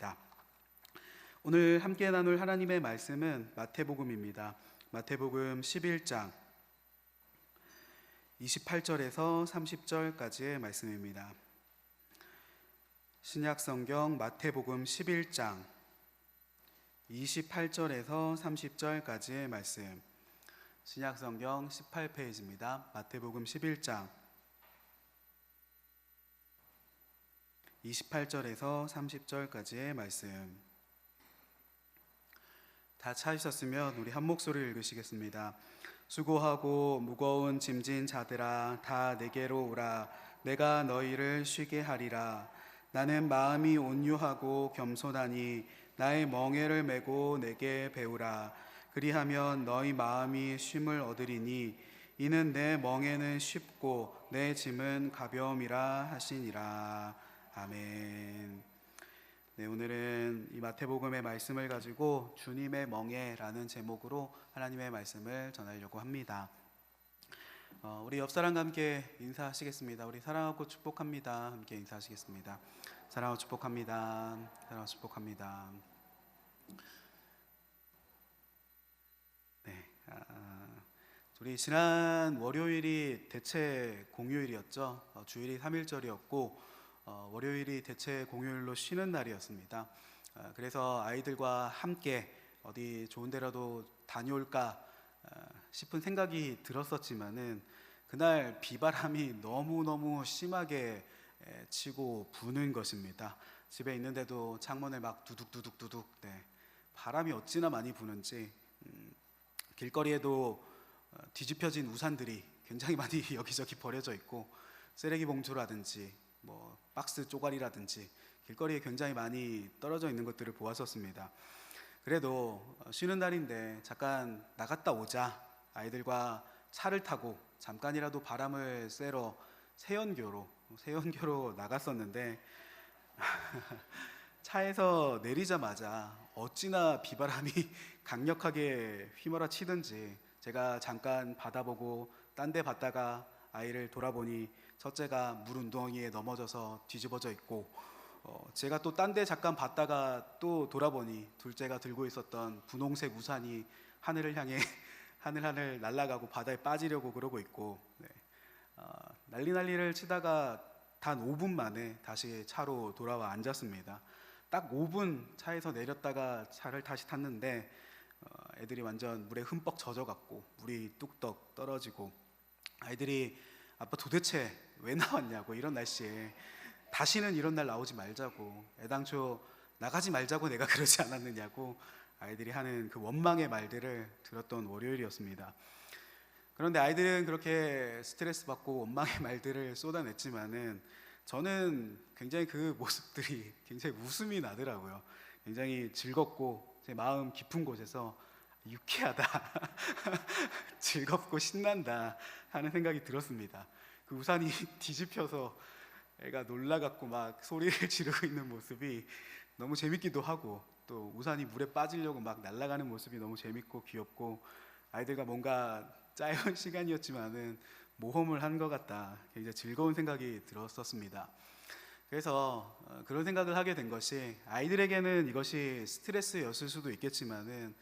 하겠습니다. 오늘 함께 나눌 하나님의 말씀은 마태복음입니다. 마태복음 11장 28절에서 30절까지의 말씀입니다. 신약성경 마태복음 11장 28절에서 30절까지의 말씀, 신약성경 18페이지입니다. 마태복음 11장 28절에서 30절까지의 말씀. 다 찾으셨으면 우리 한 목소리를 읽으시겠습니다. 수고하고 무거운 짐진 자들아, 다 내게로 오라. 내가 너희를 쉬게 하리라. 나는 마음이 온유하고 겸손하니 나의 멍에를 메고 내게 배우라. 그리하면 너희 마음이 쉼을 얻으리니 이는 내 멍에는 쉽고 내 짐은 가벼움이라 하시니라. 아멘. 네, 오늘은 이 마태복음의 말씀을 가지고 주님의 멍에라는 제목으로 하나님의 말씀을 전하려고 합니다. 우리 옆 사람과 함께 인사하시겠습니다. 우리 사랑하고 축복합니다. 함께 인사하시겠습니다. 사랑하고 축복합니다. 사랑하고 축복합니다. 네, 우리 지난 월요일이 대체 공휴일이었죠. 주일이 3일절이었고 월요일이 대체 공휴일로 쉬는 날이었습니다. 그래서 아이들과 함께 어디 좋은 데라도 다녀올까 싶은 생각이 들었었지만은 그날 비바람이 너무너무 심하게 치고 부는 것입니다. 집에 있는데도 창문을 막 두둑두둑두둑, 바람이 어찌나 많이 부는지 길거리에도 뒤집혀진 우산들이 굉장히 많이 여기저기 버려져 있고, 쓰레기 봉투라든지 박스 쪼가리라든지 길거리에 굉장히 많이 떨어져 있는 것들을 보았었습니다. 그래도 쉬는 날인데 잠깐 나갔다 오자, 아이들과 차를 타고 잠깐이라도 바람을 쐬러 세연교로 나갔었는데 차에서 내리자마자 어찌나 비바람이 강력하게 휘몰아치든지 제가 잠깐 받아보고 딴 데 봤다가 아이를 돌아보니 첫째가 물 운동이에 넘어져서 뒤집어져 있고, 제가 또 딴 데 잠깐 봤다가 또 돌아보니 둘째가 들고 있었던 분홍색 우산이 하늘을 향해 하늘 날아가고 바다에 빠지려고 그러고 있고, 난리를 치다가 단 5분 만에 다시 차로 돌아와 앉았습니다. 딱 5분 차에서 내렸다가 차를 다시 탔는데 애들이 완전 물에 흠뻑 젖어갖고 물이 뚝떡 떨어지고, 아이들이 아빠 도대체 왜 나왔냐고, 이런 날씨에 다시는 이런 날 나오지 말자고, 애당초 나가지 말자고 내가 그러지 않았느냐고 아이들이 하는 그 원망의 말들을 들었던 월요일이었습니다. 그런데 아이들은 그렇게 스트레스 받고 원망의 말들을 쏟아냈지만은 저는 굉장히 그 모습들이 굉장히 웃음이 나더라고요. 굉장히 즐겁고 제 마음 깊은 곳에서 유쾌하다 즐겁고 신난다 하는 생각이 들었습니다. 그 우산이 뒤집혀서 애가 놀라갖고 막 소리를 지르고 있는 모습이 너무 재밌기도 하고, 또 우산이 물에 빠지려고 막 날아가는 모습이 너무 재밌고 귀엽고, 아이들과 뭔가 짧은 시간이었지만은 모험을 한 것 같다, 굉장히 즐거운 생각이 들었었습니다. 그래서 그런 생각을 하게 된 것이, 아이들에게는 이것이 스트레스였을 수도 있겠지만은,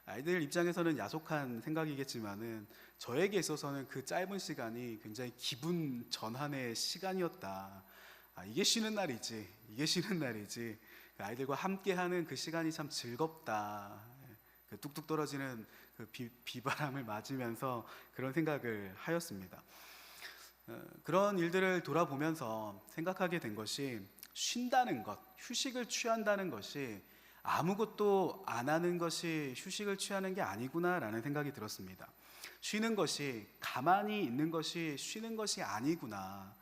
아이들 입장에서는 야속한 생각이겠지만은 저에게 있어서는 그 짧은 시간이 굉장히 기분 전환의 시간이었다. 이게 쉬는 날이지, 이게 쉬는 날이지. 아이들과 함께하는 그 시간이 참 즐겁다. 그 뚝뚝 떨어지는 그 비바람을 맞으면서 그런 생각을 하였습니다. 그런 일들을 돌아보면서 생각하게 된 것이, 쉰다는 것, 휴식을 취한다는 것이 아무것도 안 하는 것이 휴식을 취하는 게 아니구나라는 생각이 들었습니다. 쉬는 것이, 가만히 있는 것이 쉬는 것이 아니구나.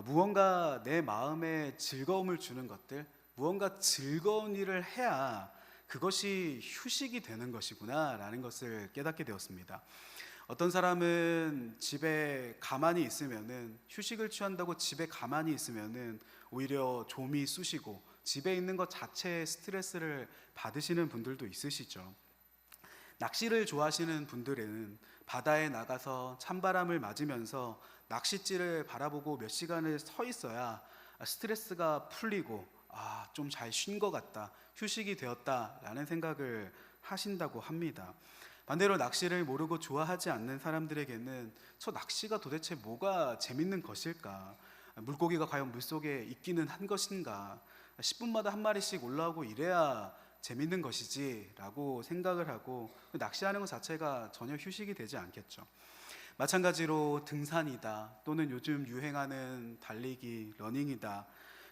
무언가 내 마음에 즐거움을 주는 것들, 무언가 즐거운 일을 해야 그것이 휴식이 되는 것이구나 라는 것을 깨닫게 되었습니다. 어떤 사람은 집에 가만히 있으면은, 휴식을 취한다고 집에 가만히 있으면은 오히려 좀이 쑤시고 집에 있는 것 자체에 스트레스를 받으시는 분들도 있으시죠. 낚시를 좋아하시는 분들은 바다에 나가서 찬바람을 맞으면서 낚싯질을 바라보고 몇 시간을 서 있어야 스트레스가 풀리고 좀 잘 쉰 것 같다, 휴식이 되었다라는 생각을 하신다고 합니다. 반대로 낚시를 모르고 좋아하지 않는 사람들에게는 저 낚시가 도대체 뭐가 재밌는 것일까? 물고기가 과연 물속에 있기는 한 것인가? 10분마다 한 마리씩 올라오고 이래야 재밌는 것이지 라고 생각을 하고 낚시하는 것 자체가 전혀 휴식이 되지 않겠죠. 마찬가지로 등산이다, 또는 요즘 유행하는 달리기, 러닝이다,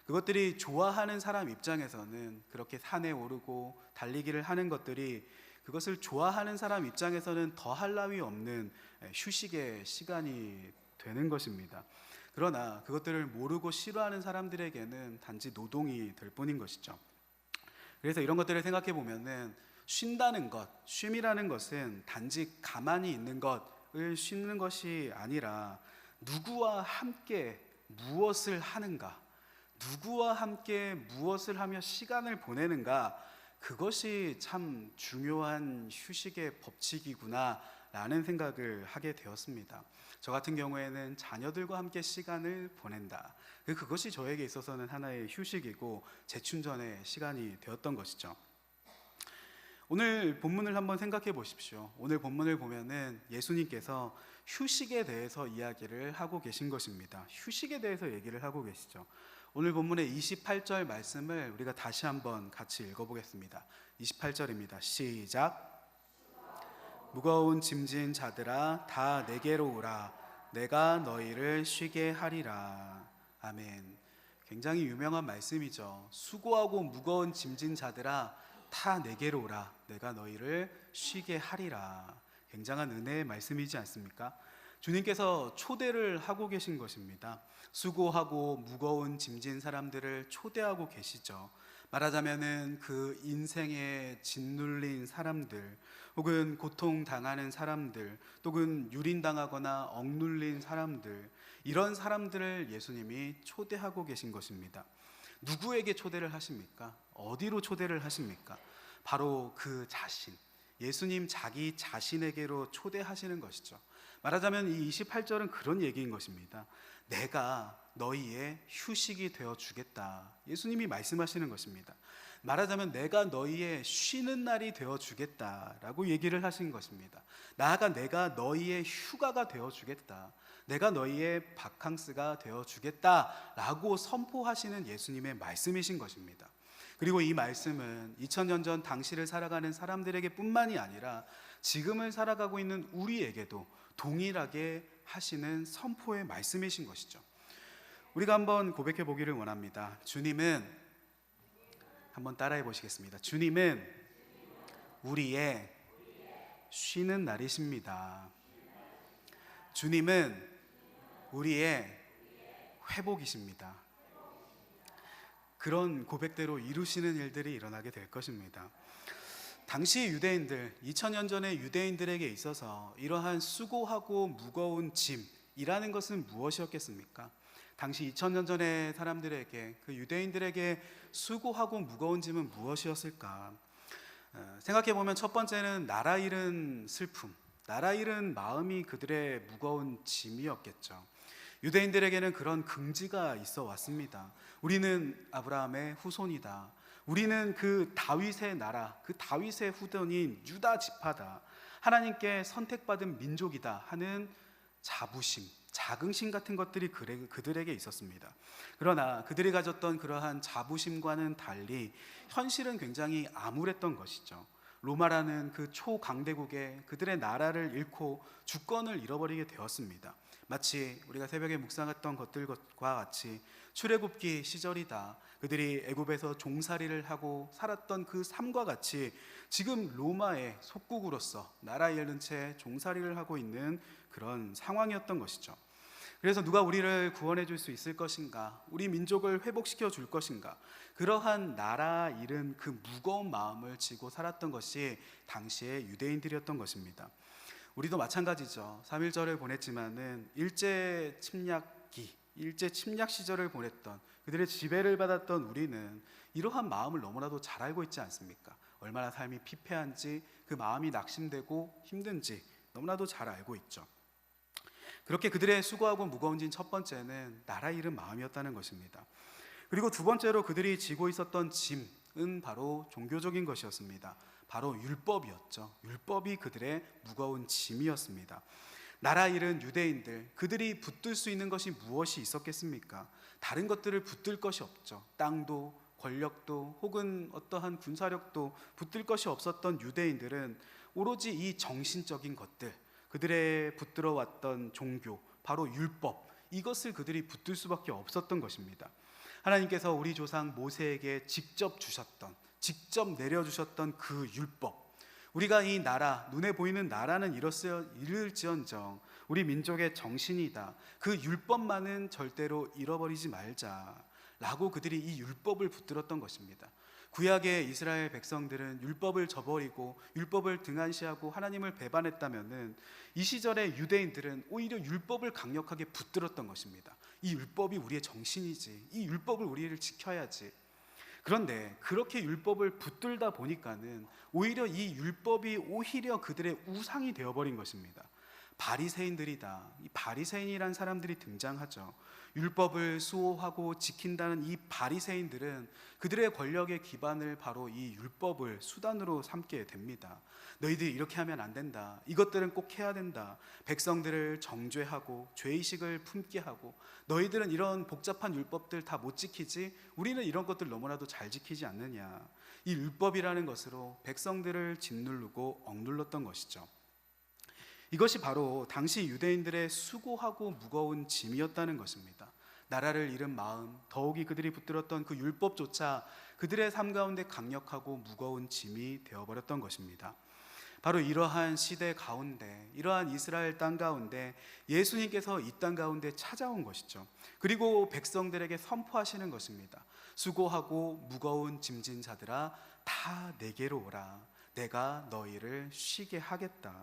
그것들이 좋아하는 사람 입장에서는 그렇게 산에 오르고 달리기를 하는 것들이 그것을 좋아하는 사람 입장에서는 더할 나위 없는 휴식의 시간이 되는 것입니다. 그러나 그것들을 모르고 싫어하는 사람들에게는 단지 노동이 될 뿐인 것이죠. 그래서 이런 것들을 생각해 보면은 쉰다는 것, 쉼이라는 것은 단지 가만히 있는 것을 쉬는 것이 아니라 누구와 함께 무엇을 하는가, 누구와 함께 무엇을 하며 시간을 보내는가, 그것이 참 중요한 휴식의 법칙이구나 라는 생각을 하게 되었습니다. 저 같은 경우에는 자녀들과 함께 시간을 보낸다, 그것이 저에게 있어서는 하나의 휴식이고 재충전의 시간이 되었던 것이죠. 오늘 본문을 한번 생각해 보십시오. 오늘 본문을 보면은 예수님께서 휴식에 대해서 이야기를 하고 계신 것입니다. 휴식에 대해서 얘기를 하고 계시죠. 오늘 본문의 28절 말씀을 우리가 다시 한번 같이 읽어보겠습니다. 28절입니다. 시작. 무거운 짐진 자들아 다 내게로 오라, 내가 너희를 쉬게 하리라. 아멘. 굉장히 유명한 말씀이죠. 수고하고 무거운 짐진 자들아 다 내게로 오라, 내가 너희를 쉬게 하리라. 굉장한 은혜의 말씀이지 않습니까? 주님께서 초대를 하고 계신 것입니다. 수고하고 무거운 짐진 사람들을 초대하고 계시죠. 말하자면은 그 인생에 짓눌린 사람들, 혹은 고통당하는 사람들, 또는 유린당하거나 억눌린 사람들, 이런 사람들을 예수님이 초대하고 계신 것입니다. 누구에게 초대를 하십니까? 어디로 초대를 하십니까? 바로 그 자신, 예수님 자기 자신에게로 초대하시는 것이죠. 말하자면 이 28절은 그런 얘기인 것입니다. 내가 너희의 휴식이 되어 주겠다, 예수님이 말씀하시는 것입니다. 말하자면 내가 너희의 쉬는 날이 되어 주겠다라고 얘기를 하신 것입니다. 나아가 내가 너희의 휴가가 되어 주겠다, 내가 너희의 바캉스가 되어 주겠다라고 선포하시는 예수님의 말씀이신 것입니다. 그리고 이 말씀은 2000년 전 당시를 살아가는 사람들에게 뿐만이 아니라 지금을 살아가고 있는 우리에게도 동일하게 하시는 선포의 말씀이신 것이죠. 우리가 한번 고백해 보기를 원합니다. 주님은, 한번 따라해 보시겠습니다. 주님은 우리의 쉬는 날이십니다. 주님은 우리의 회복이십니다. 그런 고백대로 이루시는 일들이 일어나게 될 것입니다. 당시 유대인들, 2000년 전의 유대인들에게 있어서 이러한 수고하고 무거운 짐이라는 것은 무엇이었겠습니까? 당시 2000년 전의 사람들에게, 그 유대인들에게 수고하고 무거운 짐은 무엇이었을까? 생각해보면 첫 번째는 나라 잃은 슬픔, 나라 잃은 마음이 그들의 무거운 짐이었겠죠. 유대인들에게는 그런 긍지가 있어 왔습니다. 우리는 아브라함의 후손이다, 우리는 그 다윗의 나라, 그 다윗의 후손인 유다 지파다, 하나님께 선택받은 민족이다 하는 자부심, 자긍심 같은 것들이 그들에게 있었습니다. 그러나 그들이 가졌던 그러한 자부심과는 달리 현실은 굉장히 암울했던 것이죠. 로마라는 그 초강대국에 그들의 나라를 잃고 주권을 잃어버리게 되었습니다. 마치 우리가 새벽에 묵상했던 것들과 같이 출애굽기 시절이다, 그들이 애굽에서 종살이를 하고 살았던 그 삶과 같이 지금 로마의 속국으로서 나라 잃은 채 종살이를 하고 있는 그런 상황이었던 것이죠. 그래서 누가 우리를 구원해 줄 수 있을 것인가, 우리 민족을 회복시켜 줄 것인가, 그러한 나라 잃은 그 무거운 마음을 지고 살았던 것이 당시의 유대인들이었던 것입니다. 우리도 마찬가지죠. 3.1절을 보냈지만은 일제 침략 시절을 보냈던, 그들의 지배를 받았던 우리는 이러한 마음을 너무나도 잘 알고 있지 않습니까? 얼마나 삶이 피폐한지, 그 마음이 낙심되고 힘든지 너무나도 잘 알고 있죠. 그렇게 그들의 수고하고 무거운 짐 첫 번째는 나라 잃은 마음이었다는 것입니다. 그리고 두 번째로 그들이 지고 있었던 짐은 바로 종교적인 것이었습니다. 바로 율법이었죠. 율법이 그들의 무거운 짐이었습니다. 나라 잃은 유대인들, 그들이 붙들 수 있는 것이 무엇이 있었겠습니까? 다른 것들을 붙들 것이 없죠. 땅도 권력도 혹은 어떠한 군사력도 붙들 것이 없었던 유대인들은 오로지 이 정신적인 것들, 그들의 붙들어 왔던 종교, 바로 율법, 이것을 그들이 붙들 수밖에 없었던 것입니다. 하나님께서 우리 조상 모세에게 직접 주셨던, 직접 내려주셨던 그 율법, 우리가 이 나라, 눈에 보이는 나라는 이룰지언정 우리 민족의 정신이다, 그 율법만은 절대로 잃어버리지 말자라고 그들이 이 율법을 붙들었던 것입니다. 구약의 이스라엘 백성들은 율법을 저버리고 율법을 등한시하고 하나님을 배반했다면은 이 시절의 유대인들은 오히려 율법을 강력하게 붙들었던 것입니다. 이 율법이 우리의 정신이지, 이 율법을 우리를 지켜야지. 그런데 그렇게 율법을 붙들다 보니까는 오히려 이 율법이 오히려 그들의 우상이 되어버린 것입니다. 바리새인들이다. 이 바리새인이란 사람들이 등장하죠. 율법을 수호하고 지킨다는 이 바리새인들은 그들의 권력의 기반을 바로 이 율법을 수단으로 삼게 됩니다. 너희들이 이렇게 하면 안 된다. 이것들은 꼭 해야 된다. 백성들을 정죄하고 죄의식을 품게 하고, 너희들은 이런 복잡한 율법들 다 못 지키지? 우리는 이런 것들 너무나도 잘 지키지 않느냐. 이 율법이라는 것으로 백성들을 짓누르고 억눌렀던 것이죠. 이것이 바로 당시 유대인들의 수고하고 무거운 짐이었다는 것입니다. 나라를 잃은 마음, 더욱이 그들이 붙들었던 그 율법조차 그들의 삶 가운데 강력하고 무거운 짐이 되어버렸던 것입니다. 바로 이러한 시대 가운데, 이러한 이스라엘 땅 가운데 예수님께서 이 땅 가운데 찾아온 것이죠. 그리고 백성들에게 선포하시는 것입니다. 수고하고 무거운 짐진 자들아, 다 내게로 오라. 내가 너희를 쉬게 하겠다.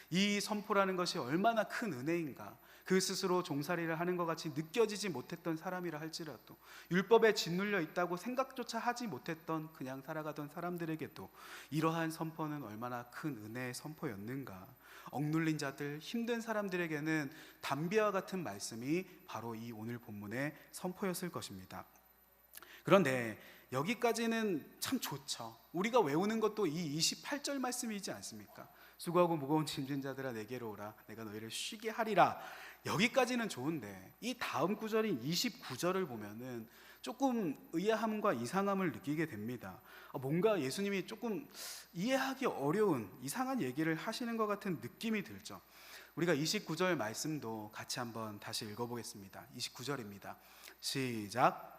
이 선포라는 것이 얼마나 큰 은혜인가. 그 스스로 종살이를 하는 것 같이 느껴지지 못했던 사람이라 할지라도, 율법에 짓눌려 있다고 생각조차 하지 못했던 그냥 살아가던 사람들에게도 이러한 선포는 얼마나 큰 은혜의 선포였는가. 억눌린 자들, 힘든 사람들에게는 담비와 같은 말씀이 바로 이 오늘 본문의 선포였을 것입니다. 그런데 여기까지는 참 좋죠. 우리가 외우는 것도 이 28절 말씀이지 않습니까? 수고하고 무거운 짐진 자들아 내게로 오라. 내가 너희를 쉬게 하리라. 여기까지는 좋은데 이 다음 구절인 29절을 보면은 조금 의아함과 이상함을 느끼게 됩니다. 뭔가 예수님이 조금 이해하기 어려운 이상한 얘기를 하시는 것 같은 느낌이 들죠. 우리가 29절 말씀도 같이 한번 다시 읽어보겠습니다. 29절입니다. 시작.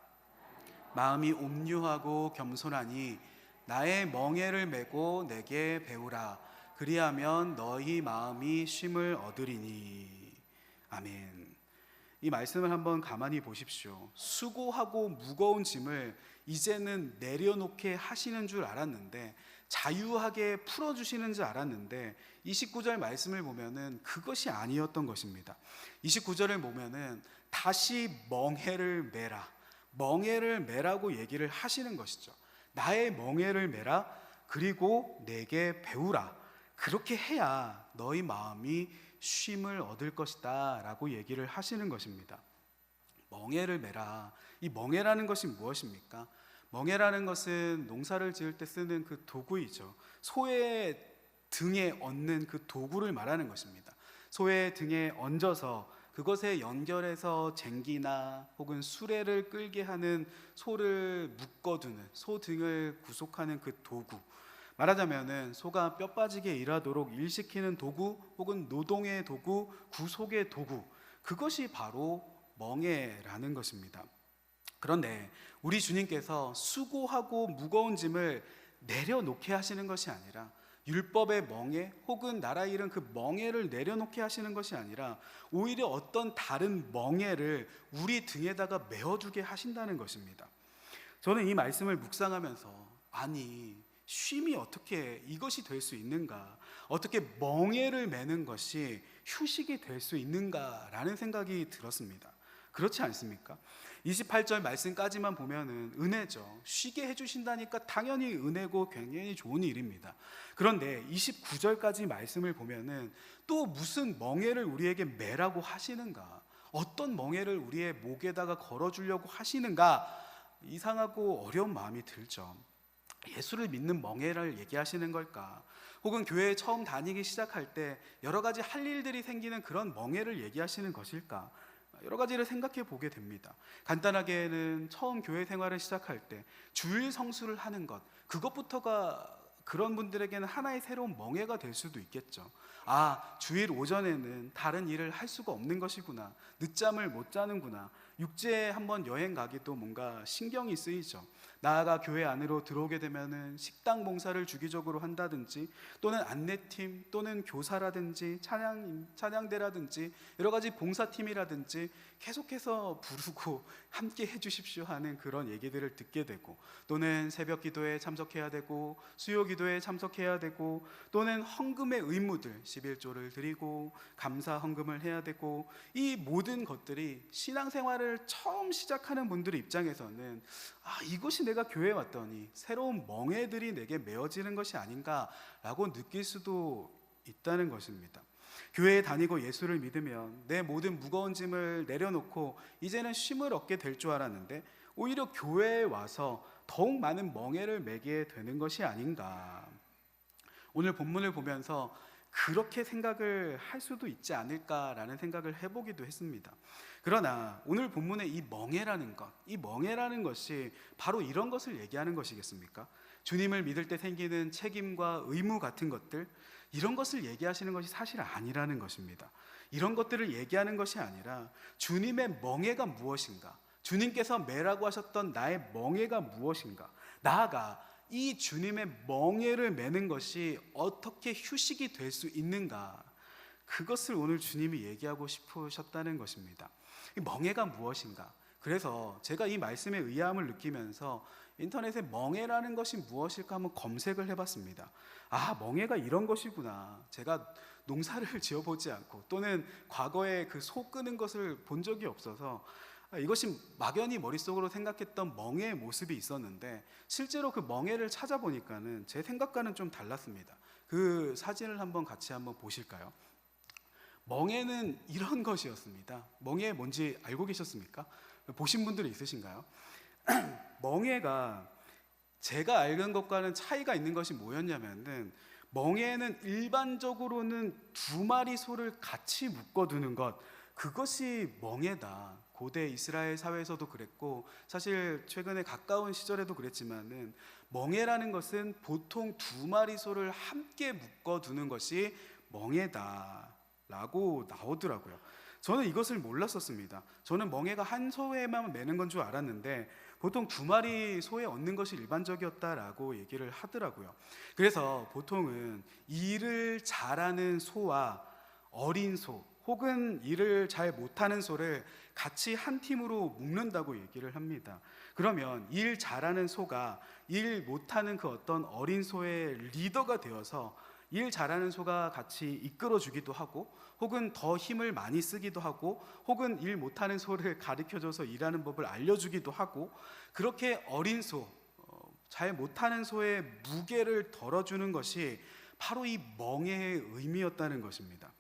마음이 옴유하고 겸손하니 나의 멍에를 메고 내게 배우라. 그리하면 너희 마음이 쉼을 얻으리니. 아멘. 이 말씀을 한번 가만히 보십시오. 수고하고 무거운 짐을 이제는 내려놓게 하시는 줄 알았는데, 자유하게 풀어주시는 줄 알았는데 29절 말씀을 보면은 그것이 아니었던 것입니다. 29절을 보면은 다시 멍에를 메라, 멍에를 메라고 얘기를 하시는 것이죠. 나의 멍에를 메라, 그리고 내게 배우라. 그렇게 해야 너희 마음이 쉼을 얻을 것이다 라고 얘기를 하시는 것입니다. 멍에를 메라. 이 멍에라는 것이 무엇입니까? 멍에라는 것은 농사를 지을 때 쓰는 그 도구이죠. 소의 등에 얹는 그 도구를 말하는 것입니다. 소의 등에 얹어서 그것에 연결해서 쟁기나 혹은 수레를 끌게 하는 소를 묶어두는, 소 등을 구속하는 그 도구, 말하자면은 소가 뼈 빠지게 일하도록 일시키는 도구, 혹은 노동의 도구, 구속의 도구, 그것이 바로 멍에라는 것입니다. 그런데 우리 주님께서 수고하고 무거운 짐을 내려놓게 하시는 것이 아니라, 율법의 멍에 혹은 나라 잃은 그 멍에를 내려놓게 하시는 것이 아니라 오히려 어떤 다른 멍에를 우리 등에다가 메어주게 하신다는 것입니다. 저는 이 말씀을 묵상하면서, 아니 쉼이 어떻게 이것이 될 수 있는가, 어떻게 멍에를 메는 것이 휴식이 될 수 있는가라는 생각이 들었습니다. 그렇지 않습니까? 28절 말씀까지만 보면은 은혜죠. 쉬게 해주신다니까 당연히 은혜고 굉장히 좋은 일입니다. 그런데 29절까지 말씀을 보면은 또 무슨 멍에를 우리에게 메라고 하시는가, 어떤 멍에를 우리의 목에다가 걸어주려고 하시는가, 이상하고 어려운 마음이 들죠. 예수를 믿는 멍에를 얘기하시는 걸까? 혹은 교회에 처음 다니기 시작할 때 여러 가지 할 일들이 생기는 그런 멍에를 얘기하시는 것일까? 여러 가지를 생각해 보게 됩니다. 간단하게는 처음 교회 생활을 시작할 때 주일 성수를 하는 것, 그것부터가 그런 분들에게는 하나의 새로운 멍에가 될 수도 있겠죠. 아, 주일 오전에는 다른 일을 할 수가 없는 것이구나. 늦잠을 못 자는구나. 육지에 한번 여행 가기도 뭔가 신경이 쓰이죠. 나아가 교회 안으로 들어오게 되면은 식당 봉사를 주기적으로 한다든지, 또는 안내팀, 또는 교사라든지 찬양대라든지 여러 가지 봉사팀이라든지 계속해서 부르고 함께 해주십시오 하는 그런 얘기들을 듣게 되고, 또는 새벽 기도에 참석해야 되고 수요 기도에 참석해야 되고, 또는 헌금의 의무들 11조를 드리고 감사 헌금을 해야 되고, 이 모든 것들이 신앙생활을 처음 시작하는 분들의 입장에서는 이것이 내가 교회에 왔더니 새로운 멍에들이 내게 메어지는 것이 아닌가라고 느낄 수도 있다는 것입니다. 교회에 다니고 예수를 믿으면 내 모든 무거운 짐을 내려놓고 이제는 쉼을 얻게 될 줄 알았는데, 오히려 교회에 와서 더욱 많은 멍에를 매게 되는 것이 아닌가. 오늘 본문을 보면서 그렇게 생각을 할 수도 있지 않을까라는 생각을 해보기도 했습니다. 그러나 오늘 본문의 이 멍에라는 것, 이 멍에라는 것이 바로 이런 것을 얘기하는 것이겠습니까? 주님을 믿을 때 생기는 책임과 의무 같은 것들, 이런 것을 얘기하시는 것이 사실 아니라는 것입니다. 이런 것들을 얘기하는 것이 아니라 주님의 멍에가 무엇인가, 주님께서 매라고 하셨던 나의 멍에가 무엇인가, 나아가 이 주님의 멍에를 매는 것이 어떻게 휴식이 될 수 있는가, 그것을 오늘 주님이 얘기하고 싶으셨다는 것입니다. 이 멍에가 무엇인가? 그래서 제가 이 말씀의 의아함을 느끼면서 인터넷에 멍에라는 것이 무엇일까 한번 검색을 해봤습니다. 멍에가 이런 것이구나. 제가 농사를 지어보지 않고 또는 과거에 그 소 끄는 것을 본 적이 없어서 이것이 막연히 머릿속으로 생각했던 멍에의 모습이 있었는데, 실제로 그 멍에를 찾아보니까는 제 생각과는 좀 달랐습니다. 그 사진을 같이 보실까요? 멍에는 이런 것이었습니다. 멍에 뭔지 알고 계셨습니까? 보신 분들이 있으신가요? 멍에가 제가 알는 것과는 차이가 있는 것이 뭐였냐면은, 멍에는 일반적으로는 두 마리 소를 같이 묶어두는 것, 그것이 멍에다. 고대 이스라엘 사회에서도 그랬고 사실 최근에 가까운 시절에도 그랬지만은, 멍에라는 것은 보통 두 마리 소를 함께 묶어두는 것이 멍에다 라고 나오더라고요. 저는 이것을 몰랐었습니다. 저는 멍에가 한 소에만 매는 건 줄 알았는데 보통 두 마리 소에 얻는 것이 일반적이었다라고 얘기를 하더라고요. 그래서 보통은 일을 잘하는 소와 어린 소, 혹은 일을 잘 못하는 소를 같이 한 팀으로 묶는다고 얘기를 합니다. 그러면 일 잘하는 소가 일 못하는 그 어떤 어린 소의 리더가 되어서 일 잘하는 소가 같이 이끌어주기도 하고, 혹은 더 힘을 많이 쓰기도 하고, 혹은 일 못하는 소를 가르쳐줘서 일하는 법을 알려주기도 하고, 그렇게 어린 소, 잘 못하는 소의 무게를 덜어주는 것이 바로 이 멍에의 의미였다는 것입니다.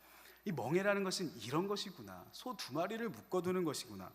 이 멍에라는 것은 이런 것이구나. 소 두 마리를 묶어두는 것이구나.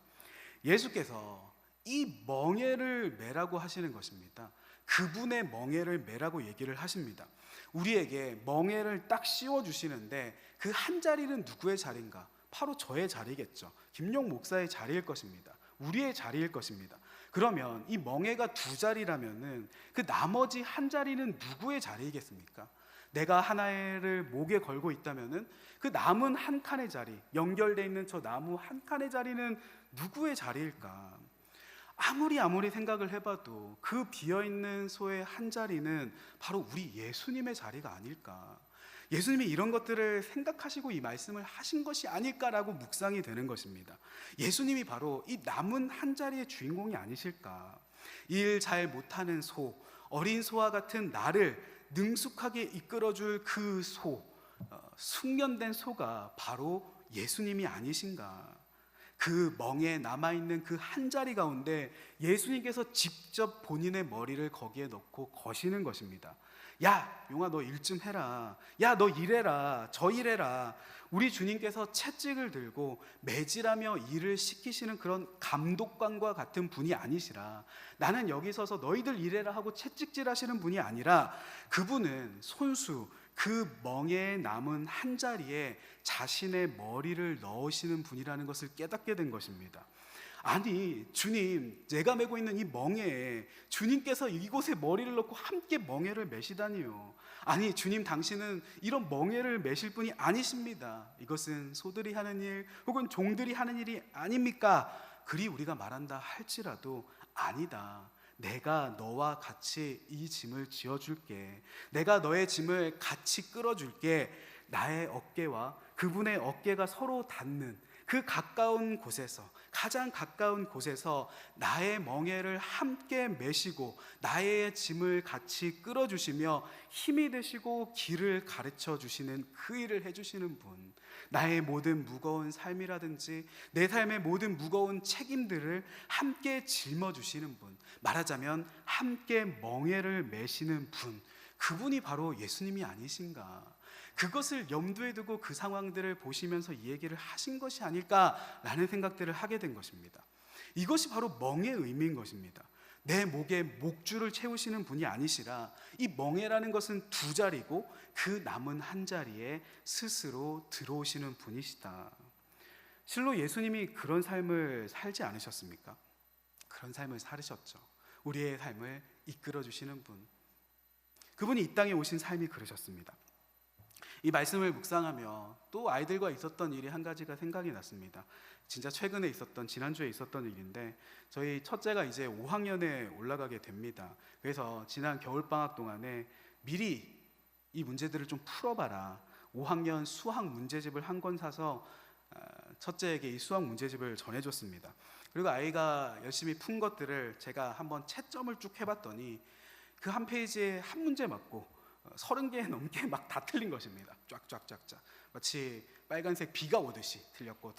예수께서 이 멍에를 매라고 하시는 것입니다. 그분의 멍에를 매라고 얘기를 하십니다. 우리에게 멍에를 딱 씌워주시는데 그 한 자리는 누구의 자리인가? 바로 저의 자리겠죠. 김용 목사의 자리일 것입니다. 우리의 자리일 것입니다. 그러면 이 멍에가 두 자리라면은 그 나머지 한 자리는 누구의 자리이겠습니까? 내가 하나를 목에 걸고 있다면은 그 남은 한 칸의 자리, 연결되어 있는 저 나무 한 칸의 자리는 누구의 자리일까? 아무리 생각을 해봐도 그 비어있는 소의 한 자리는 바로 우리 예수님의 자리가 아닐까. 예수님이 이런 것들을 생각하시고 이 말씀을 하신 것이 아닐까라고 묵상이 되는 것입니다. 예수님이 바로 이 남은 한 자리의 주인공이 아니실까. 일 잘 못하는 소, 어린 소와 같은 나를 능숙하게 이끌어줄 그 소, 숙련된 소가 바로 예수님이 아니신가. 그 멍에 남아있는 그 한 자리 가운데 예수님께서 직접 본인의 머리를 거기에 넣고 거시는 것입니다. 야, 용아, 너 일 좀 해라. 야, 너 일해라. 저 일해라. 우리 주님께서 채찍을 들고 매질하며 일을 시키시는 그런 감독관과 같은 분이 아니시라. 나는 여기 서서 너희들 일해라 하고 채찍질 하시는 분이 아니라 그분은 손수 그 멍에 남은 한 자리에 자신의 머리를 넣으시는 분이라는 것을 깨닫게 된 것입니다. 아니, 주님, 내가 메고 있는 이 멍에에 주님께서 이곳에 머리를 넣고 함께 멍에를 메시다니요. 아니, 주님, 당신은 이런 멍에를 메실 분이 아니십니다. 이것은 소들이 하는 일 혹은 종들이 하는 일이 아닙니까? 그리 우리가 말한다 할지라도 아니다. 내가 너와 같이 이 짐을 지어줄게. 내가 너의 짐을 같이 끌어줄게. 나의 어깨와 그분의 어깨가 서로 닿는 그 가까운 곳에서, 가장 가까운 곳에서 나의 멍에를 함께 메시고 나의 짐을 같이 끌어주시며 힘이 되시고 길을 가르쳐 주시는 그 일을 해주시는 분, 나의 모든 무거운 삶이라든지 내 삶의 모든 무거운 책임들을 함께 짊어주시는 분, 말하자면 함께 멍에를 메시는 분, 그분이 바로 예수님이 아니신가? 그것을 염두에 두고 그 상황들을 보시면서 이 얘기를 하신 것이 아닐까라는 생각들을 하게 된 것입니다. 이것이 바로 멍의 의미인 것입니다. 내 목에 목줄을 채우시는 분이 아니시라 이 멍에라는 것은 두 자리고 그 남은 한 자리에 스스로 들어오시는 분이시다. 실로 예수님이 그런 삶을 살지 않으셨습니까? 그런 삶을 살으셨죠. 우리의 삶을 이끌어 주시는 분, 그분이 이 땅에 오신 삶이 그러셨습니다. 이 말씀을 묵상하며 또 아이들과 있었던 일이 한 가지가 생각이 났습니다. 진짜 최근에 있었던, 지난주에 있었던 일인데, 저희 첫째가 이제 5학년에 올라가게 됩니다. 그래서 지난 겨울방학 동안에 미리 이 문제들을 좀 풀어봐라, 5학년 수학 문제집을 한 권 사서 첫째에게 이 수학 문제집을 전해줬습니다. 그리고 아이가 열심히 푼 것들을 제가 한번 채점을 쭉 해봤더니 그 한 페이지에 한 문제 맞고 30개 넘게 막 다 틀린 것입니다. 쫙쫙쫙쫙 마치 빨간색 비가 오듯이 틀렸고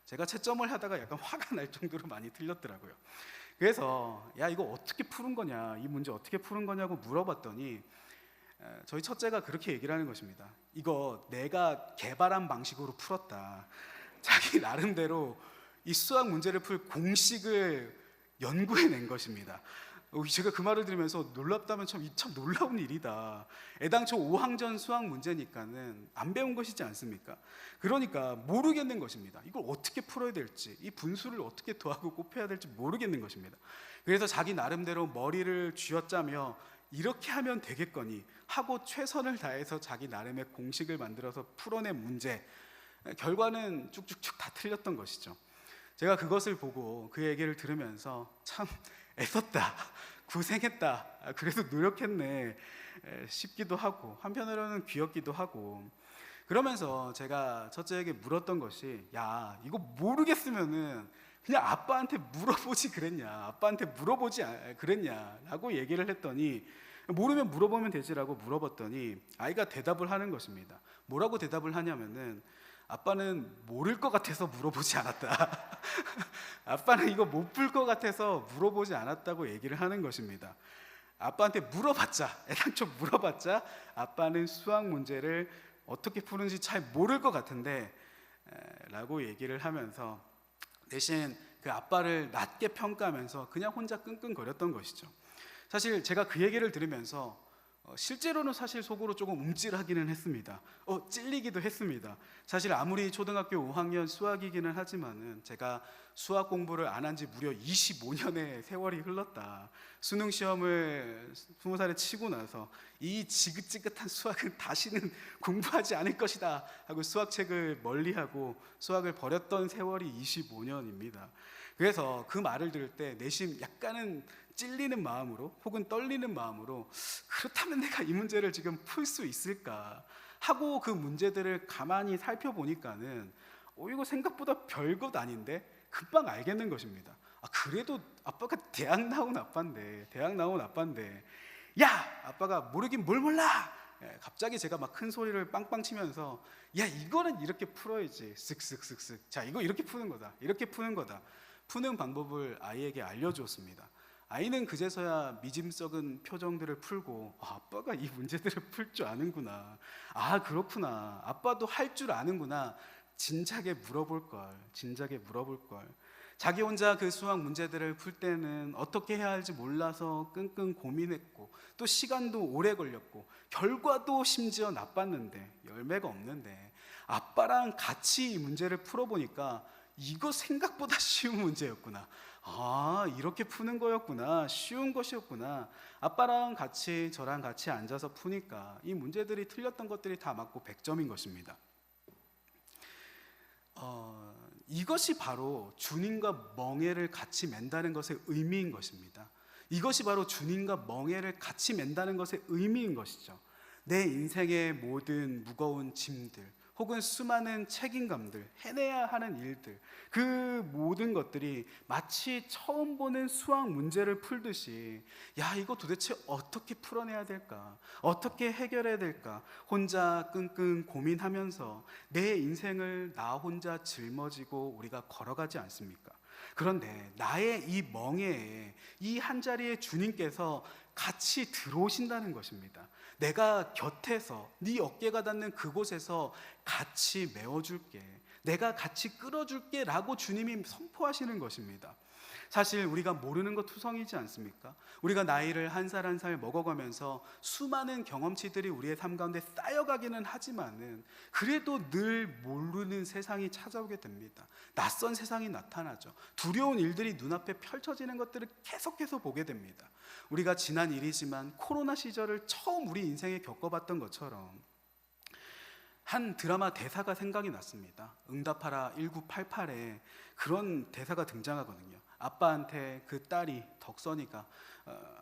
제가 채점을 하다가 약간 화가 날 정도로 많이 틀렸더라고요. 그래서 야, 이거 어떻게 푸는 거냐, 이 문제 어떻게 푸는 거냐고 물어봤더니 저희 첫째가 그렇게 얘기를 하는 것입니다. 이거 내가 개발한 방식으로 풀었다. 자기 나름대로 이 수학 문제를 풀 공식을 연구해낸 것입니다. 제가 그 말을 들으면서 놀랍다면 참 놀라운 일이다. 애당초 5학년 수학 문제니까는 안 배운 것이지 않습니까? 그러니까 모르겠는 것입니다. 이걸 어떻게 풀어야 될지, 이 분수를 어떻게 더하고 곱해야 될지 모르겠는 것입니다. 그래서 자기 나름대로 머리를 쥐어짜며 이렇게 하면 되겠거니 하고 최선을 다해서 자기 나름의 공식을 만들어서 풀어낸 문제, 결과는 쭉쭉쭉 다 틀렸던 것이죠. 제가 그것을 보고 그 얘기를 들으면서 참 애썼다, 고생했다, 그래도 노력했네 싶기도 하고 한편으로는 귀엽기도 하고, 그러면서 제가 첫째에게 물었던 것이, 야, 이거 모르겠으면은 그냥 아빠한테 물어보지 그랬냐, 아빠한테 물어보지 그랬냐 라고 얘기를 했더니, 모르면 물어보면 되지라고 물어봤더니 아이가 대답을 하는 것입니다. 뭐라고 대답을 하냐면은, 아빠는 모를 것 같아서 물어보지 않았다. 아빠는 이거 못 풀 것 같아서 물어보지 않았다고 얘기를 하는 것입니다. 아빠한테 물어봤자, 애당초 물어봤자 아빠는 수학 문제를 어떻게 푸는지 잘 모를 것 같은데 라고 얘기를 하면서 대신 그 아빠를 낮게 평가하면서 그냥 혼자 끙끙거렸던 것이죠. 사실 제가 그 얘기를 들으면서 실제로는 사실 속으로 조금 움찔하기는 했습니다. 찔리기도 했습니다. 사실 아무리 초등학교 5학년 수학이기는 하지만은 제가 수학 공부를 안 한 지 무려 25년의 세월이 흘렀다. 수능 시험을 20살에 치고 나서 이 지긋지긋한 수학은 다시는 공부하지 않을 것이다 하고 수학책을 멀리하고 수학을 버렸던 세월이 25년입니다. 그래서 그 말을 들을 때 내심 약간은 찔리는 마음으로 혹은 떨리는 마음으로, 그렇다면 내가 이 문제를 지금 풀 수 있을까 하고 그 문제들을 가만히 살펴보니까는 이거 생각보다 별것 아닌데 금방 알겠는 것입니다. 그래도 아빠가 대학 나온 아빠인데 야, 아빠가 모르긴 뭘 몰라 갑자기 제가 막 큰 소리를 빵빵 치면서 야 이거는 이렇게 풀어야지 쓱쓱쓱쓱 자 이거 이렇게 푸는 거다 이렇게 푸는 거다 푸는 방법을 아이에게 알려주었습니다. 아이는 그제서야 미짐 썩은 표정들을 풀고 아빠가 이 문제들을 풀 줄 아는구나, 아 그렇구나, 아빠도 할 줄 아는구나, 진작에 물어볼 걸, 진작에 물어볼 걸. 자기 혼자 그 수학 문제들을 풀 때는 어떻게 해야 할지 몰라서 끙끙 고민했고 또 시간도 오래 걸렸고 결과도 심지어 나빴는데 열매가 없는데 아빠랑 같이 이 문제를 풀어보니까 이거 생각보다 쉬운 문제였구나, 아 이렇게 푸는 거였구나, 쉬운 것이었구나. 아빠랑 같이 저랑 같이 앉아서 푸니까 이 문제들이 틀렸던 것들이 다 맞고 100점인 것입니다. 이것이 바로 주님과 멍에를 같이 맨다는 것의 의미인 것입니다. 이것이 바로 주님과 멍에를 같이 맨다는 것의 의미인 것이죠. 내 인생의 모든 무거운 짐들 혹은 수많은 책임감들, 해내야 하는 일들, 그 모든 것들이 마치 처음 보는 수학 문제를 풀듯이 야 이거 도대체 어떻게 풀어내야 될까, 어떻게 해결해야 될까 혼자 끙끙 고민하면서 내 인생을 나 혼자 짊어지고 우리가 걸어가지 않습니까? 그런데 나의 이 멍에에 이 한자리에 주님께서 같이 들어오신다는 것입니다. 내가 곁에서 네 어깨가 닿는 그곳에서 같이 메워줄게, 내가 같이 끌어줄게 라고 주님이 선포하시는 것입니다. 사실 우리가 모르는 것 투성이지 않습니까? 우리가 나이를 한 살 한 살 먹어가면서 수많은 경험치들이 우리의 삶 가운데 쌓여가기는 하지만은 그래도 늘 모르는 세상이 찾아오게 됩니다. 낯선 세상이 나타나죠. 두려운 일들이 눈앞에 펼쳐지는 것들을 계속해서 보게 됩니다. 우리가 지난 일이지만 코로나 시절을 처음 우리 인생에 겪어봤던 것처럼 한 드라마 대사가 생각이 났습니다. 응답하라 1988에 그런 대사가 등장하거든요. 아빠한테 그 딸이 덕선이가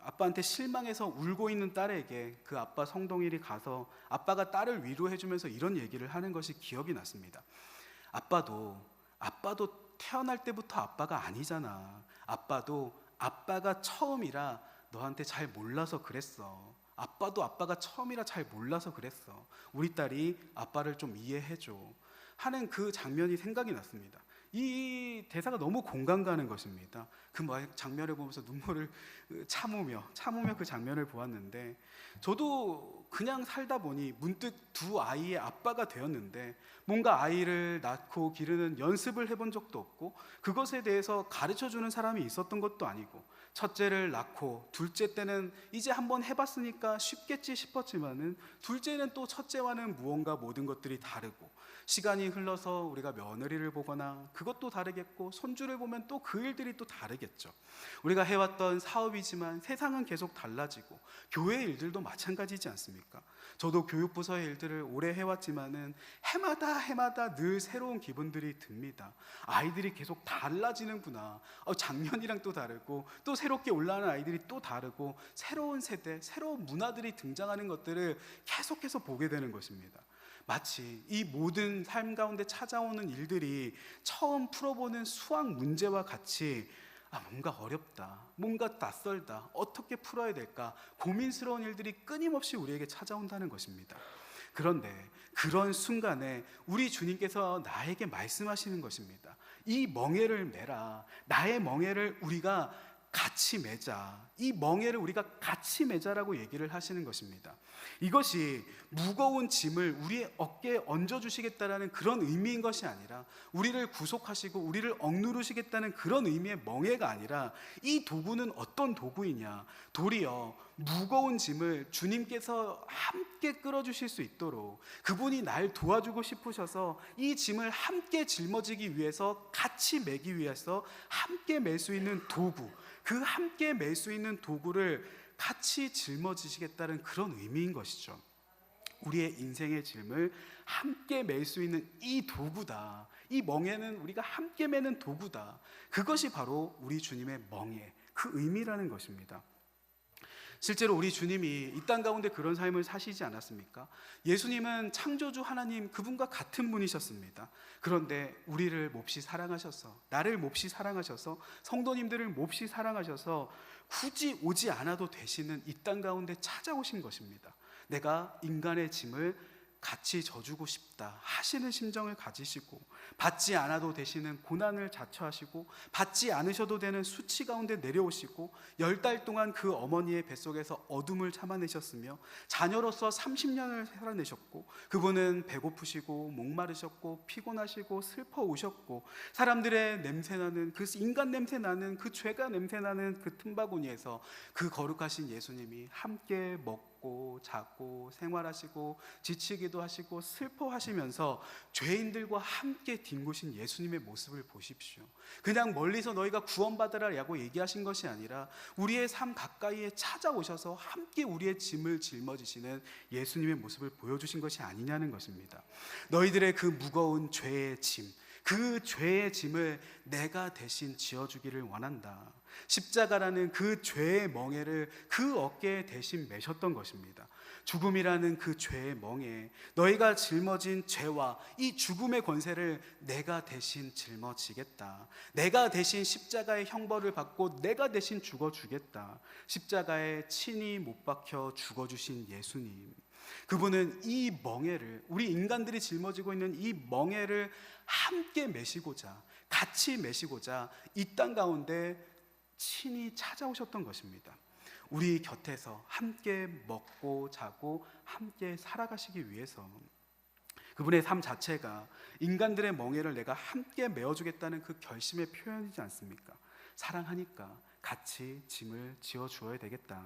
아빠한테 실망해서 울고 있는 딸에게 그 아빠 성동일이 가서 아빠가 딸을 위로해주면서 이런 얘기를 하는 것이 기억이 났습니다. 아빠도 태어날 때부터 아빠가 아니잖아. 아빠도 아빠가 처음이라 너한테 잘 몰라서 그랬어. 아빠도 아빠가 처음이라 잘 몰라서 그랬어. 우리 딸이 아빠를 좀 이해해줘 하는 그 장면이 생각이 났습니다. 이 대사가 너무 공감 가는 것입니다. 그 장면을 보면서 눈물을 참으며 그 장면을 보았는데 저도 그냥 살다 보니 문득 두 아이의 아빠가 되었는데 뭔가 아이를 낳고 기르는 연습을 해본 적도 없고 그것에 대해서 가르쳐주는 사람이 있었던 것도 아니고 첫째를 낳고 둘째 때는 이제 한번 해봤으니까 쉽겠지 싶었지만은 둘째는 또 첫째와는 무언가 모든 것들이 다르고 시간이 흘러서 우리가 며느리를 보거나 그것도 다르겠고 손주를 보면 또 그 일들이 또 다르겠죠. 우리가 해왔던 사업이지만 세상은 계속 달라지고 교회 일들도 마찬가지지 않습니까? 저도 교육부서의 일들을 오래 해왔지만은 해마다 늘 새로운 기분들이 듭니다. 아이들이 계속 달라지는구나. 작년이랑 또 다르고 또 새롭게 올라오는 아이들이 또 다르고 새로운 세대, 새로운 문화들이 등장하는 것들을 계속해서 보게 되는 것입니다. 마치 이 모든 삶 가운데 찾아오는 일들이 처음 풀어보는 수학 문제와 같이 뭔가 어렵다, 뭔가 낯설다, 어떻게 풀어야 될까 고민스러운 일들이 끊임없이 우리에게 찾아온다는 것입니다. 그런데 그런 순간에 우리 주님께서 나에게 말씀하시는 것입니다. 이 멍에를 매라. 나의 멍에를 우리가 같이 매자. 이 멍에를 우리가 같이 매자라고 얘기를 하시는 것입니다. 이것이 무거운 짐을 우리의 어깨에 얹어주시겠다라는 그런 의미인 것이 아니라 우리를 구속하시고 우리를 억누르시겠다는 그런 의미의 멍에가 아니라 이 도구는 어떤 도구이냐, 도리어 무거운 짐을 주님께서 함께 끌어주실 수 있도록 그분이 날 도와주고 싶으셔서 이 짐을 함께 짊어지기 위해서 같이 매기 위해서 함께 맬 수 있는 도구, 그 함께 맬 수 있는 도구를 같이 짊어지시겠다는 그런 의미인 것이죠. 우리의 인생의 짐을 함께 맬 수 있는 이 도구다. 이 멍에는 우리가 함께 매는 도구다. 그것이 바로 우리 주님의 멍에, 그 의미라는 것입니다. 실제로 우리 주님이 이 땅 가운데 그런 삶을 사시지 않았습니까? 예수님은 창조주 하나님 그분과 같은 분이셨습니다. 그런데 우리를 몹시 사랑하셔서, 나를 몹시 사랑하셔서, 성도님들을 몹시 사랑하셔서 굳이 오지 않아도 되시는 이 땅 가운데 찾아오신 것입니다. 내가 인간의 짐을 같이 져주고 싶다 하시는 심정을 가지시고, 받지 않아도 되시는 고난을 자처하시고, 받지 않으셔도 되는 수치 가운데 내려오시고, 10달 동안 그 어머니의 뱃속에서 어둠을 참아내셨으며 자녀로서 30년을 살아내셨고, 그분은 배고프시고 목마르셨고 피곤하시고 슬퍼오셨고, 사람들의 냄새나는 그 인간 냄새나는 그 죄가 냄새나는 그 틈바구니에서 그 거룩하신 예수님이 함께 먹고 자고 생활하시고 지치기도 하시고 슬퍼하시면서 죄인들과 함께 뒹구신 예수님의 모습을 보십시오. 그냥 멀리서 너희가 구원받으라라고 얘기하신 것이 아니라 우리의 삶 가까이에 찾아오셔서 함께 우리의 짐을 짊어지시는 예수님의 모습을 보여주신 것이 아니냐는 것입니다. 너희들의 그 무거운 죄의 짐, 그 죄의 짐을 내가 대신 지어주기를 원한다. 십자가라는 그 죄의 멍에를 그 어깨에 대신 메셨던 것입니다. 죽음이라는 그 죄의 멍에 너희가 짊어진 죄와 이 죽음의 권세를 내가 대신 짊어지겠다. 내가 대신 십자가의 형벌을 받고 내가 대신 죽어주겠다. 십자가에 친히 못 박혀 죽어주신 예수님, 그분은 이 멍에를, 우리 인간들이 짊어지고 있는 이 멍에를 함께 메시고자, 같이 메시고자 이 땅 가운데 친히 찾아오셨던 것입니다. 우리 곁에서 함께 먹고 자고 함께 살아가시기 위해서. 그분의 삶 자체가 인간들의 멍에를 내가 함께 메어주겠다는 그 결심의 표현이지 않습니까? 사랑하니까 같이 짐을 지어주어야 되겠다.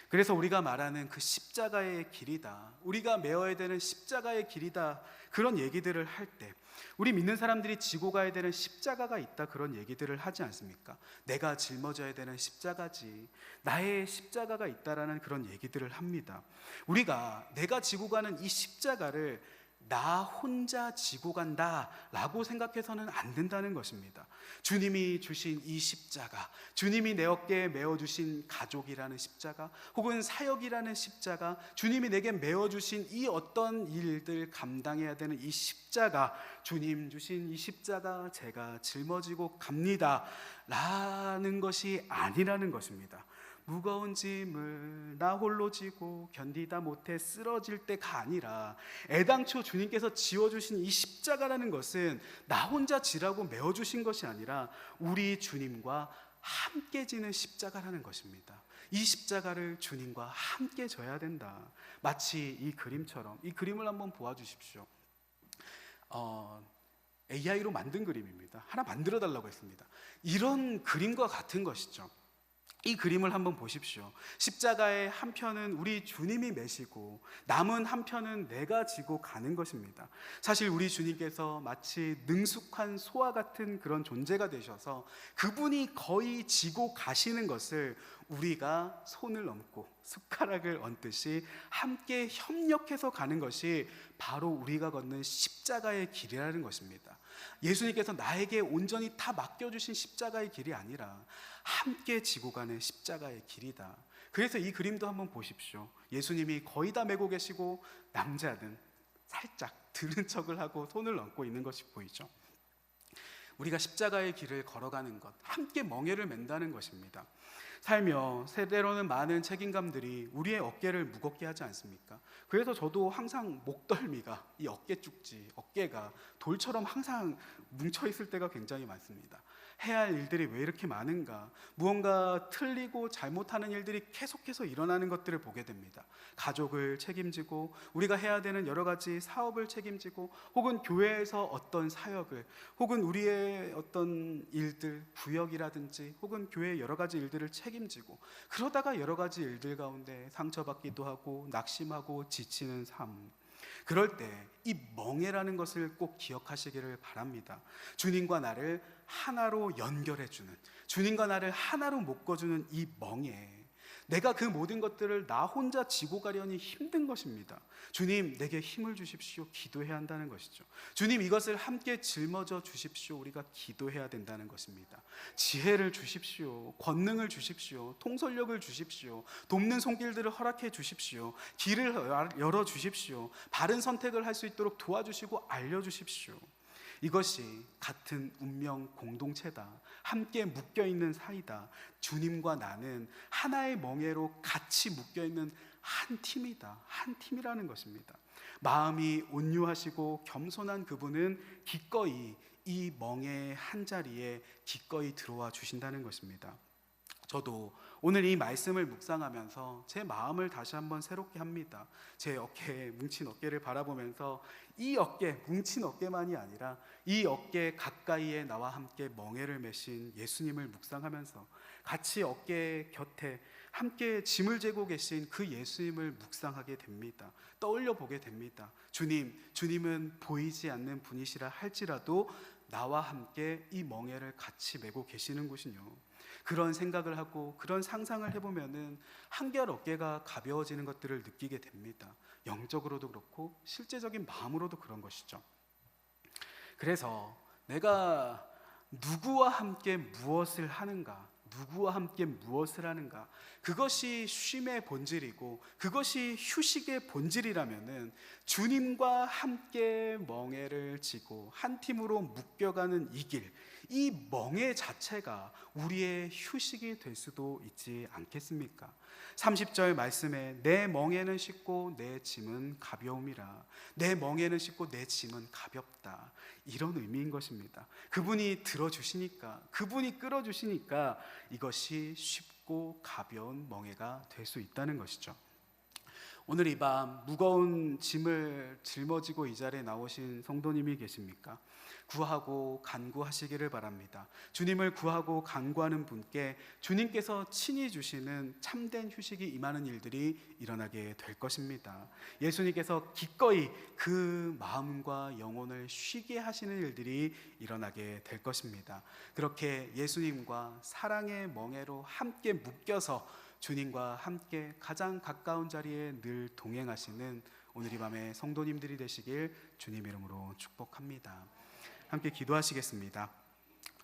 그래서 우리가 말하는 그 십자가의 길이다, 우리가 메어야 되는 십자가의 길이다, 그런 얘기들을 할 때 우리 믿는 사람들이 지고 가야 되는 십자가가 있다, 그런 얘기들을 하지 않습니까? 내가 짊어져야 되는 십자가지, 나의 십자가가 있다라는 그런 얘기들을 합니다. 우리가 내가 지고 가는 이 십자가를 나 혼자 지고 간다 라고 생각해서는 안 된다는 것입니다. 주님이 주신 이 십자가, 주님이 내 어깨에 메어주신 가족이라는 십자가, 혹은 사역이라는 십자가, 주님이 내게 메어주신 이 어떤 일들 감당해야 되는 이 십자가, 주님 주신 이 십자가 제가 짊어지고 갑니다 라는 것이 아니라는 것입니다. 무거운 짐을 나 홀로 지고 견디다 못해 쓰러질 때가 아니라, 애당초 주님께서 지어주신 이 십자가라는 것은 나 혼자 지라고 메어주신 것이 아니라 우리 주님과 함께 지는 십자가라는 것입니다. 이 십자가를 주님과 함께 져야 된다. 마치 이 그림처럼, 이 그림을 한번 보아주십시오. AI로 만든 그림입니다. 하나 만들어 달라고 했습니다. 이런 그림과 같은 것이죠. 이 그림을 한번 보십시오. 십자가의 한편은 우리 주님이 메시고 남은 한편은 내가 지고 가는 것입니다. 사실 우리 주님께서 마치 능숙한 소와 같은 그런 존재가 되셔서 그분이 거의 지고 가시는 것을 우리가 손을 얹고 숟가락을 얹듯이 함께 협력해서 가는 것이 바로 우리가 걷는 십자가의 길이라는 것입니다. 예수님께서 나에게 온전히 다 맡겨주신 십자가의 길이 아니라 함께 지고 가는 십자가의 길이다. 그래서 이 그림도 한번 보십시오. 예수님이 거의 다 메고 계시고 남자는 살짝 들은 척을 하고 손을 얹고 있는 것이 보이죠. 우리가 십자가의 길을 걸어가는 것, 함께 멍에를 맨다는 것입니다. 살며 때로는 많은 책임감들이 우리의 어깨를 무겁게 하지 않습니까? 그래서 저도 항상 목덜미가, 이 어깨 쭉지, 어깨가 돌처럼 항상 뭉쳐있을 때가 굉장히 많습니다. 해야 할 일들이 왜 이렇게 많은가, 무언가 틀리고 잘못하는 일들이 계속해서 일어나는 것들을 보게 됩니다. 가족을 책임지고 우리가 해야 되는 여러 가지 사업을 책임지고, 혹은 교회에서 어떤 사역을, 혹은 우리의 어떤 일들, 구역이라든지 혹은 교회의 여러 가지 일들을 책임지고, 그러다가 여러 가지 일들 가운데 상처받기도 하고 낙심하고 지치는 삶, 그럴 때 이 멍에라는 것을 꼭 기억하시기를 바랍니다. 주님과 나를 하나로 연결해주는, 주님과 나를 하나로 묶어주는 이 멍에, 내가 그 모든 것들을 나 혼자 지고 가려니 힘든 것입니다. 주님, 내게 힘을 주십시오. 기도해야 한다는 것이죠. 주님, 이것을 함께 짊어져 주십시오. 우리가 기도해야 된다는 것입니다. 지혜를 주십시오. 권능을 주십시오. 통솔력을 주십시오. 돕는 손길들을 허락해 주십시오. 길을 열어 주십시오. 바른 선택을 할 수 있도록 도와주시고 알려주십시오. 이것이 같은 운명 공동체다. 함께 묶여 있는 사이다. 주님과 나는 하나의 멍에로 같이 묶여 있는 한 팀이다. 한 팀이라는 것입니다. 마음이 온유하시고 겸손한 그분은 기꺼이 이 멍에 한 자리에 기꺼이 들어와 주신다는 것입니다. 저도 오늘 이 말씀을 묵상하면서 제 마음을 다시 한번 새롭게 합니다. 제 어깨, 뭉친 어깨를 바라보면서 이 어깨, 뭉친 어깨만이 아니라 이 어깨 가까이에 나와 함께 멍에를 메신 예수님을 묵상하면서 같이 어깨 곁에 함께 짐을 지고 계신 그 예수님을 묵상하게 됩니다. 떠올려 보게 됩니다. 주님은 보이지 않는 분이시라 할지라도 나와 함께 이 멍에를 같이 메고 계시는군요. 그런 생각을 하고 그런 상상을 해보면은 한결 어깨가 가벼워지는 것들을 느끼게 됩니다. 영적으로도 그렇고 실제적인 마음으로도 그런 것이죠. 그래서 내가 누구와 함께 무엇을 하는가, 누구와 함께 무엇을 하는가, 그것이 쉼의 본질이고 그것이 휴식의 본질이라면은 주님과 함께 멍에를 지고 한 팀으로 묶여가는 이 길, 이 멍에 자체가 우리의 휴식이 될 수도 있지 않겠습니까? 30절 말씀에 내 멍에는 쉽고 내 짐은 가벼움이라. 내 멍에는 쉽고 내 짐은 가볍다. 이런 의미인 것입니다. 그분이 들어주시니까, 그분이 끌어주시니까 이것이 쉽고 가벼운 멍에가 될 수 있다는 것이죠. 오늘 이 밤 무거운 짐을 짊어지고 이 자리에 나오신 성도님이 계십니까? 구하고 간구하시기를 바랍니다. 주님을 구하고 간구하는 분께 주님께서 친히 주시는 참된 휴식이 임하는 일들이 일어나게 될 것입니다. 예수님께서 기꺼이 그 마음과 영혼을 쉬게 하시는 일들이 일어나게 될 것입니다. 그렇게 예수님과 사랑의 멍에로 함께 묶여서 주님과 함께 가장 가까운 자리에 늘 동행하시는 오늘 이 밤에 성도님들이 되시길 주님 이름으로 축복합니다. 함께 기도하시겠습니다.